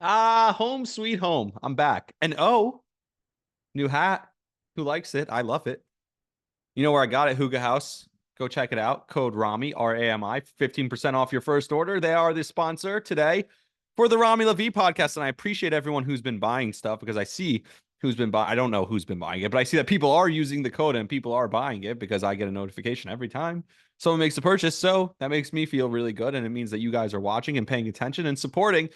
Home sweet home. I'm back. And oh, new hat. Who likes it? I love it. You know where I got it? Huga House. Go check it out. Code Rami, Rami, 15% off your first order. They are the sponsor today for the Rami Levy podcast. And I appreciate everyone who's been buying stuff because I see who's been buying. I don't know who's been buying it, but I see that people are using the code and people are buying it because I get a notification every time someone makes a purchase. So that makes me feel really good. And it means that you guys are watching and paying attention and supporting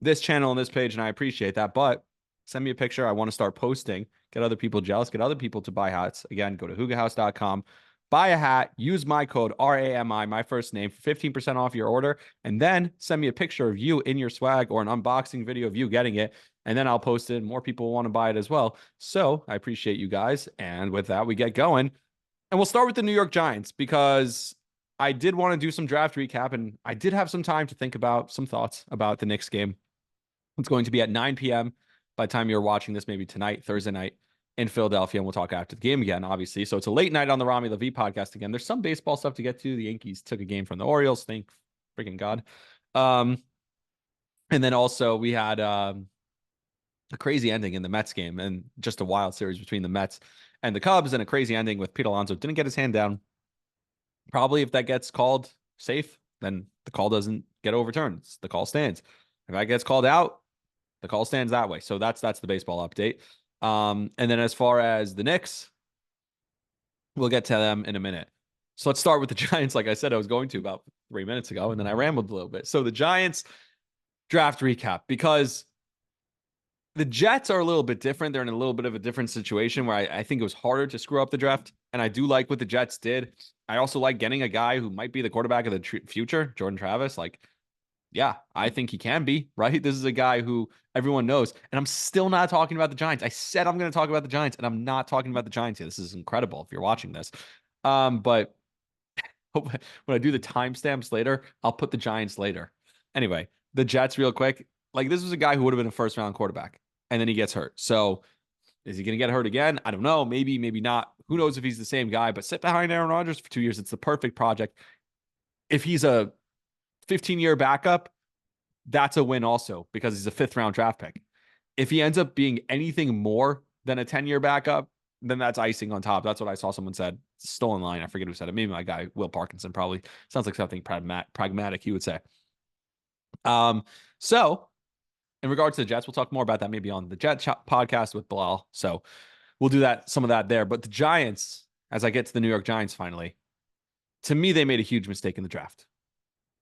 this channel and this page, and I appreciate that. But send me a picture. I want to start posting, get other people jealous, get other people to buy hats. Again, go to hugahouse.com, buy a hat, use my code RAMI, my first name, for 15% off your order, and then send me a picture of you in your swag or an unboxing video of you getting it, and then I'll post it, and more people will want to buy it as well. So I appreciate you guys, and with that, we get going. And we'll start with the New York Giants because I did want to do some draft recap, and I did have some time to think about some thoughts about the Knicks game. It's going to be at 9 p.m. by the time you're watching this, maybe tonight, Thursday night in Philadelphia. And we'll talk after the game again, obviously. So it's a late night on the Rami Levy podcast again. There's some baseball stuff to get to. The Yankees took a game from the Orioles. Thank freaking God. And then also we had a crazy ending in the Mets game and just a wild series between the Mets and the Cubs and a crazy ending with Pete Alonso. Didn't get his hand down. Probably if that gets called safe, then the call doesn't get overturned. The call stands. If that gets called out, the call stands that way. So that's the baseball update. And then as far as the Knicks, we'll get to them in a minute. So let's start with the Giants. Like I said, I was going to about 3 minutes ago, and then I rambled a little bit. So the Giants draft recap, because the Jets are a little bit different. They're in a little bit of a different situation where I think it was harder to screw up the draft. And I do like what the Jets did. I also like getting a guy who might be the quarterback of the future, Jordan Travis. Like, yeah, I think he can be, right? This is a guy who everyone knows. And I'm still not talking about the Giants. I said I'm going to talk about the Giants, and I'm not talking about the Giants here. This is incredible if you're watching this. But when I do the timestamps later, I'll put the Giants later. Anyway, the Jets real quick. Like, this was a guy who would have been a first-round quarterback, and then he gets hurt. So is he going to get hurt again? I don't know. Maybe, maybe not. Who knows if he's the same guy, but sit behind Aaron Rodgers for 2 years. It's the perfect project. If he's a 15-year backup, that's a win also because he's a 5th-round draft pick. If he ends up being anything more than a 10-year backup, then that's icing on top. That's what I saw someone said. Stolen line. I forget who said it. Maybe my guy, Will Parkinson, probably. Sounds like something pragmatic, he would say. So in regards to the Jets, we'll talk more about that maybe on the Jet podcast with Bilal. So we'll do that, some of that there. But the Giants, as I get to the New York Giants finally, to me, they made a huge mistake in the draft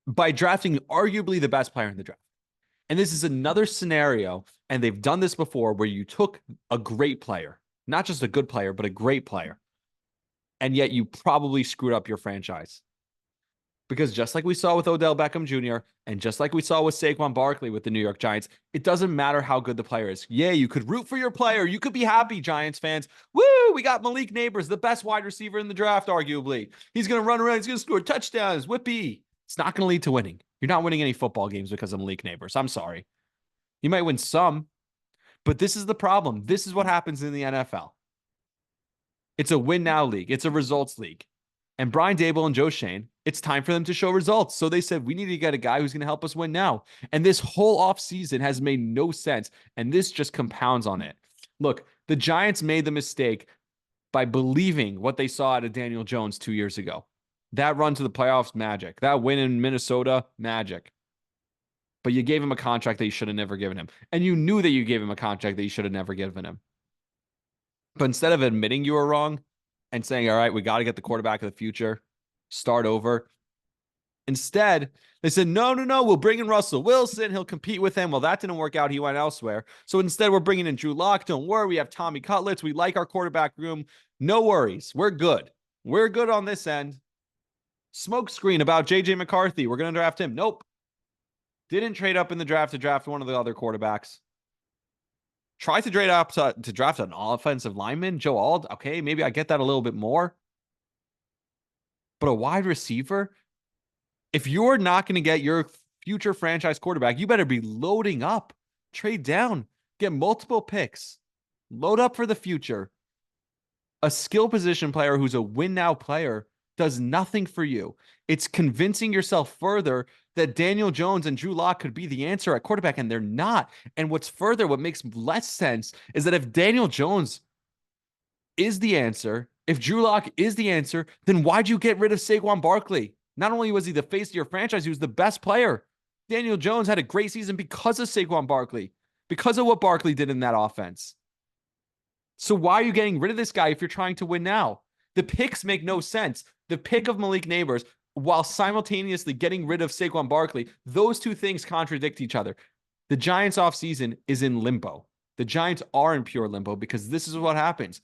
by drafting arguably the best player in the draft. And this is another scenario, and they've done this before, where you took a great player, not just a good player, but a great player, and yet you probably screwed up your franchise. Because just like we saw with Odell Beckham Jr., and just like we saw with Saquon Barkley with the New York Giants, it doesn't matter how good the player is. Yeah, you could root for your player. You could be happy, Giants fans. Woo, we got Malik Nabers, the best wide receiver in the draft, arguably. He's going to run around. He's going to score touchdowns. Whippy. It's not going to lead to winning. You're not winning any football games because of Malik Nabers. I'm sorry. You might win some, but this is the problem. This is what happens in the NFL. It's a win now league. It's a results league. And Brian Daboll and Joe Schoen, it's time for them to show results. So they said, we need to get a guy who's going to help us win now. And this whole offseason has made no sense. And this just compounds on it. Look, the Giants made the mistake by believing what they saw out of Daniel Jones 2 years ago. That run to the playoffs, magic. That win in Minnesota, magic. But you gave him a contract that you should have never given him. And you knew that you gave him a contract that you should have never given him. But instead of admitting you were wrong and saying, all right, we got to get the quarterback of the future, start over. Instead, they said, no, we'll bring in Russell Wilson. He'll compete with him. Well, that didn't work out. He went elsewhere. So instead, we're bringing in Drew Lock. Don't worry. We have Tommy Cutlets. We like our quarterback room. No worries. We're good. We're good on this end. Smoke screen about J.J. McCarthy. We're going to draft him. Nope. Didn't trade up in the draft to draft one of the other quarterbacks. Tried to trade up to draft an offensive lineman, Joe Ald. Okay, maybe I get that a little bit more. But a wide receiver, if you're not going to get your future franchise quarterback, you better be loading up. Trade down. Get multiple picks. Load up for the future. A skill position player who's a win-now player does nothing for you. It's convincing yourself further that Daniel Jones and Drew Lock could be the answer at quarterback, and they're not. And what makes less sense is that if Daniel Jones is the answer, if Drew Lock is the answer, then why'd you get rid of Saquon Barkley? Not only was he the face of your franchise, he was the best player. Daniel Jones had a great season because of Saquon Barkley, because of what Barkley did in that offense. So why are you getting rid of this guy if you're trying to win now? The picks make no sense. The pick of Malik Nabers, while simultaneously getting rid of Saquon Barkley, those two things contradict each other. The Giants offseason is in limbo. The Giants are in pure limbo because this is what happens.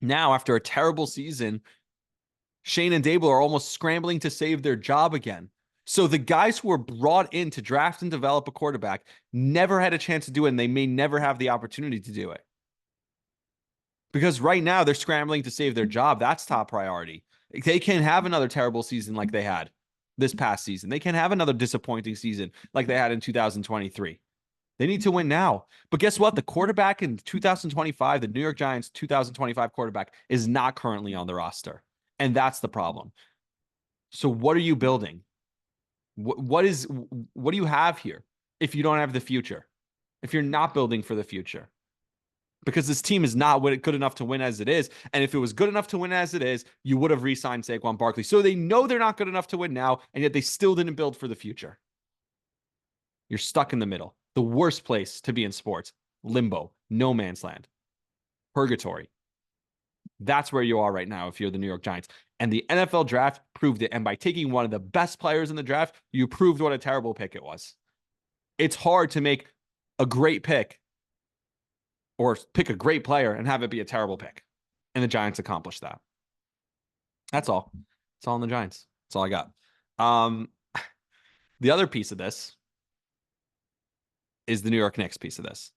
Now, after a terrible season, Shane and Daboll are almost scrambling to save their job again. So the guys who were brought in to draft and develop a quarterback never had a chance to do it, and they may never have the opportunity to do it. Because right now they're scrambling to save their job. That's top priority. They can't have another terrible season like they had this past season. They can't have another disappointing season like they had in 2023. They need to win now. But guess what? The quarterback in 2025, the New York Giants 2025 quarterback, is not currently on the roster. And that's the problem. So what are you building? What do you have here if you don't have the future? If you're not building for the future? Because this team is not good enough to win as it is. And if it was good enough to win as it is, you would have re-signed Saquon Barkley. So they know they're not good enough to win now, and yet they still didn't build for the future. You're stuck in the middle. The worst place to be in sports. Limbo. No man's land. Purgatory. That's where you are right now if you're the New York Giants. And the NFL draft proved it. And by taking one of the best players in the draft, you proved what a terrible pick it was. It's hard to make a great pick or pick a great player and have it be a terrible pick. And the Giants accomplished that. That's all. It's all in the Giants. That's all I got. The other piece of this is the New York Knicks piece of this.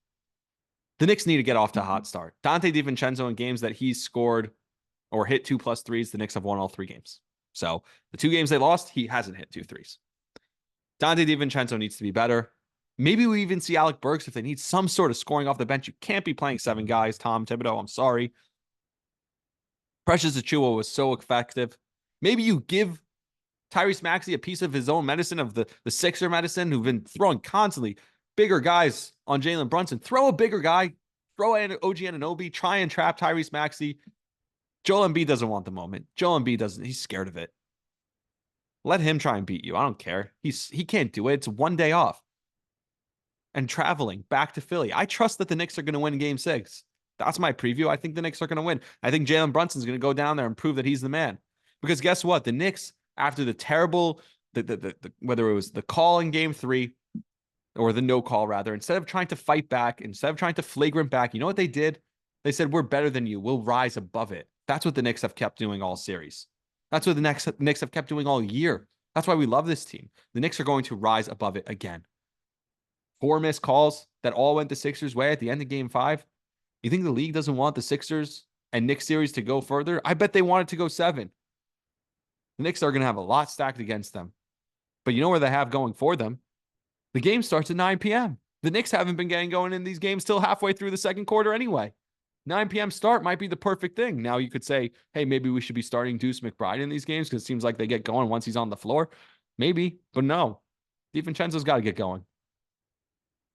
The Knicks need to get off to a hot start. Donte DiVincezo, in games that he's scored or hit 2+ threes, the Knicks have won all 3 games. So the 2 games they lost, he hasn't hit 2 threes. Donte DiVincezo needs to be better. Maybe we even see Alec Burks if they need some sort of scoring off the bench. You can't be playing 7 guys, Tom Thibodeau. I'm sorry. Precious Achiuwa was so effective. Maybe you give Tyrese Maxey a piece of his own medicine, of the Sixer medicine, who've been throwing constantly bigger guys on Jalen Brunson. Throw a bigger guy. Throw in OG Anunoby. Try and trap Tyrese Maxey. Joel Embiid doesn't want the moment. Joel Embiid doesn't. He's scared of it. Let him try and beat you. I don't care. He can't do it. It's 1 day off. And traveling back to Philly. I trust that the Knicks are going to win Game 6. That's my preview. I think the Knicks are going to win. I think Jalen Brunson's going to go down there and prove that he's the man. Because guess what? The Knicks, after the terrible, whether it was the call in Game 3 or the no call, rather, instead of trying to fight back, instead of trying to flagrant back, you know what they did? They said, we're better than you. We'll rise above it. That's what the Knicks have kept doing all series. That's what the Knicks have kept doing all year. That's why we love this team. The Knicks are going to rise above it again. 4 missed calls that all went the Sixers' way at the end of Game 5. You think the league doesn't want the Sixers and Knicks series to go further? I bet they want it to go 7. The Knicks are going to have a lot stacked against them. But you know where they have going for them? The game starts at 9 p.m. The Knicks haven't been getting going in these games till halfway through the second quarter anyway. 9 p.m. start might be the perfect thing. Now you could say, hey, maybe we should be starting Deuce McBride in these games because it seems like they get going once he's on the floor. Maybe, but no. DiVincenzo's got to get going.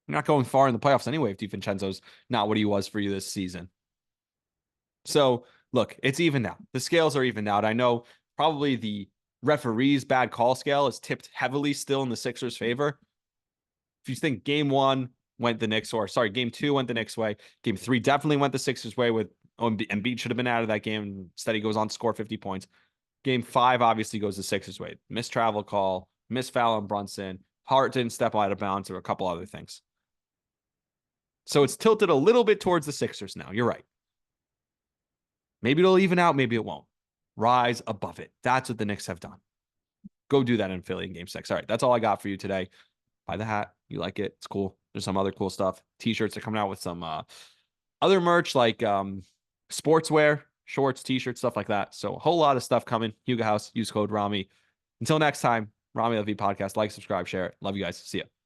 You're not going far in the playoffs anyway if DiVincenzo's not what he was for you this season. So, look, it's even now. The scales are even out. I know probably the referee's bad call scale is tipped heavily still in the Sixers' favor. If you think Game 1 went the Knicks, Game 2 went the Knicks' way. Game 3 definitely went the Sixers' way with Embiid should have been out of that game. Instead, he goes on to score 50 points. Game 5 obviously goes the Sixers' way. Missed travel call, missed foul on Brunson. Hart didn't step out of bounds, or a couple other things. So it's tilted a little bit towards the Sixers now. You're right. Maybe it'll even out. Maybe it won't. Rise above it. That's what the Knicks have done. Go do that in Philly in Game 6. All right, that's all I got for you today. Buy the hat. You like it. It's cool. There's some other cool stuff. T-shirts are coming out with some other merch like sportswear, shorts, T-shirts, stuff like that. So a whole lot of stuff coming. Hugo House. Use code Rami. Until next time, Rami LV Podcast. Like, subscribe, share it. Love you guys. See ya.